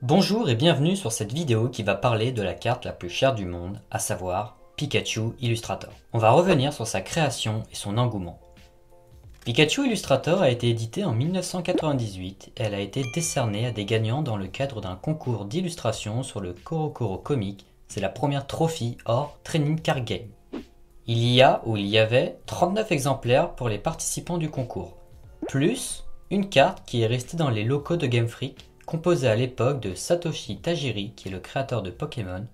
Bonjour et bienvenue sur cette vidéo qui va parler de la carte la plus chère du monde, à savoir Pikachu Illustrator. On va revenir sur sa création et son engouement. Pikachu Illustrator a été édité en 1998 et elle a été décernée à des gagnants dans le cadre d'un concours d'illustration sur le CoroCoro Comic. C'est la première trophy hors Training Card Game. Il y avait 39 exemplaires pour les participants du concours, plus une carte qui est restée dans les locaux de Game Freak, composée à l'époque de Satoshi Tajiri, qui est le créateur de Pokémon,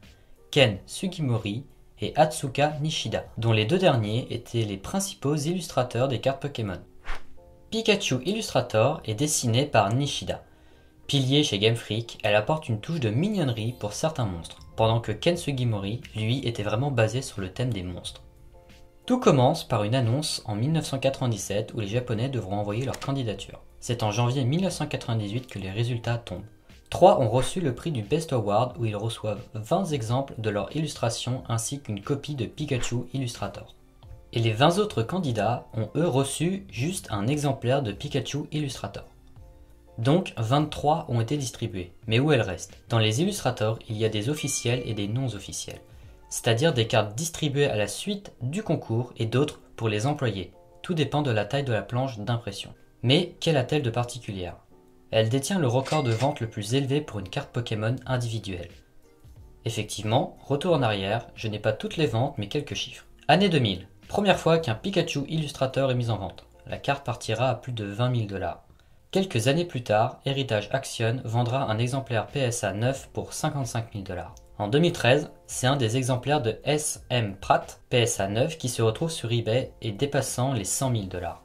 Ken Sugimori et Atsuka Nishida, dont les deux derniers étaient les principaux illustrateurs des cartes Pokémon. Pikachu Illustrator est dessiné par Nishida. Pilier chez Game Freak, elle apporte une touche de mignonnerie pour certains monstres, pendant que Ken Sugimori, lui, était vraiment basé sur le thème des monstres. Tout commence par une annonce en 1997 où les Japonais devront envoyer leur candidature. C'est en janvier 1998 que les résultats tombent. 3 ont reçu le prix du Best Award où ils reçoivent 20 exemples de leur illustration ainsi qu'une copie de Pikachu Illustrator. Et les 20 autres candidats ont eux reçu juste un exemplaire de Pikachu Illustrator. Donc 23 ont été distribués. Mais où elles restent? Dans les illustrators, il y a des officiels et des non officiels. C'est-à-dire des cartes distribuées à la suite du concours et d'autres pour les employés. Tout dépend de la taille de la planche d'impression. Mais quelle a-t-elle de particulière? Elle détient le record de vente le plus élevé pour une carte Pokémon individuelle. Effectivement, retour en arrière, je n'ai pas toutes les ventes mais quelques chiffres. Année 2000, première fois qu'un Pikachu Illustrator est mis en vente. La carte partira à plus de 20 000 $. Quelques années plus tard, Heritage Action vendra un exemplaire PSA 9 pour 55 000 $. En 2013, c'est un des exemplaires de S.M. Pratt PSA 9 qui se retrouve sur eBay et dépassant les 100 000 $.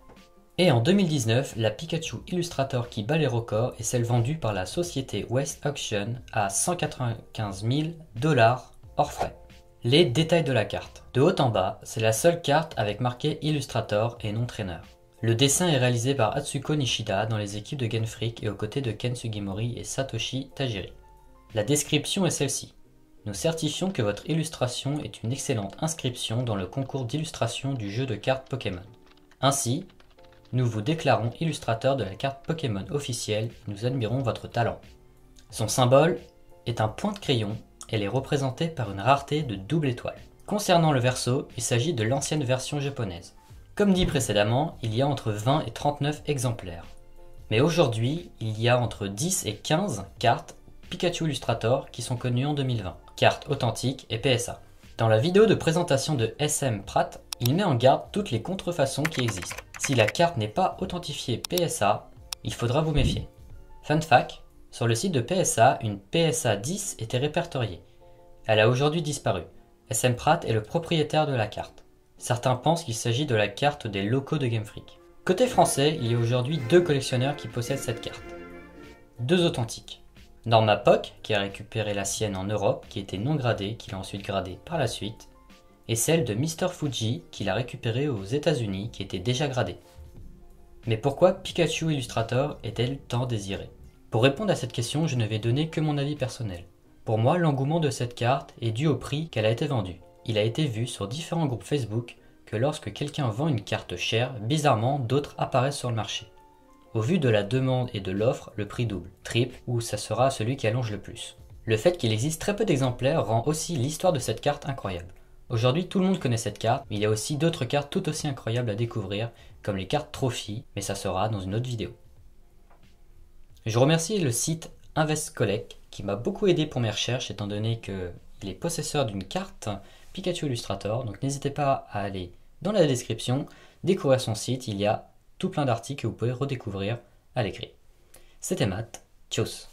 Et en 2019, la Pikachu Illustrator qui bat les records est celle vendue par la société West Auction à 195 000 $ hors frais. Les détails de la carte. De haut en bas, c'est la seule carte avec marqué Illustrator et non traîneur. Le dessin est réalisé par Atsuko Nishida dans les équipes de Game Freak et aux côtés de Ken Sugimori et Satoshi Tajiri. La description est celle-ci. Nous certifions que votre illustration est une excellente inscription dans le concours d'illustration du jeu de cartes Pokémon. Ainsi, nous vous déclarons illustrateur de la carte Pokémon officielle et nous admirons votre talent. Son symbole est un point de crayon. Elle est représentée par une rareté de double étoile. Concernant le verso, il s'agit de l'ancienne version japonaise. Comme dit précédemment, il y a entre 20 et 39 exemplaires. Mais aujourd'hui, il y a entre 10 et 15 cartes Pikachu Illustrator qui sont connues en 2020. Cartes authentiques et PSA. Dans la vidéo de présentation de S.M. Pratt, il met en garde toutes les contrefaçons qui existent. Si la carte n'est pas authentifiée PSA, il faudra vous méfier. Fun fact, sur le site de PSA, une PSA 10 était répertoriée. Elle a aujourd'hui disparu. S.M. Pratt est le propriétaire de la carte. Certains pensent qu'il s'agit de la carte des locaux de Game Freak. Côté français, il y a aujourd'hui 2 collectionneurs qui possèdent cette carte. 2 authentiques. Norma Pock, qui a récupéré la sienne en Europe, qui était non gradée, qu'il a ensuite gradée par la suite, et celle de Mr. Fuji, qu'il a récupérée aux États-Unis, qui était déjà gradée. Mais pourquoi Pikachu Illustrator est-elle tant désirée? Pour répondre à cette question, je ne vais donner que mon avis personnel. Pour moi, l'engouement de cette carte est dû au prix qu'elle a été vendue. Il a été vu sur différents groupes Facebook que lorsque quelqu'un vend une carte chère, bizarrement, d'autres apparaissent sur le marché. Au vu de la demande et de l'offre, le prix double, triple ou ça sera celui qui allonge le plus. Le fait qu'il existe très peu d'exemplaires rend aussi l'histoire de cette carte incroyable. Aujourd'hui, tout le monde connaît cette carte, mais il y a aussi d'autres cartes tout aussi incroyables à découvrir, comme les cartes Trophy, mais ça sera dans une autre vidéo. Je remercie le site Invest Collect qui m'a beaucoup aidé pour mes recherches étant donné qu'il est possesseur d'une carte Pikachu Illustrator, donc n'hésitez pas à aller dans la description, découvrir son site, il y a tout plein d'articles que vous pouvez redécouvrir à l'écrit. C'était Matt, tchuss.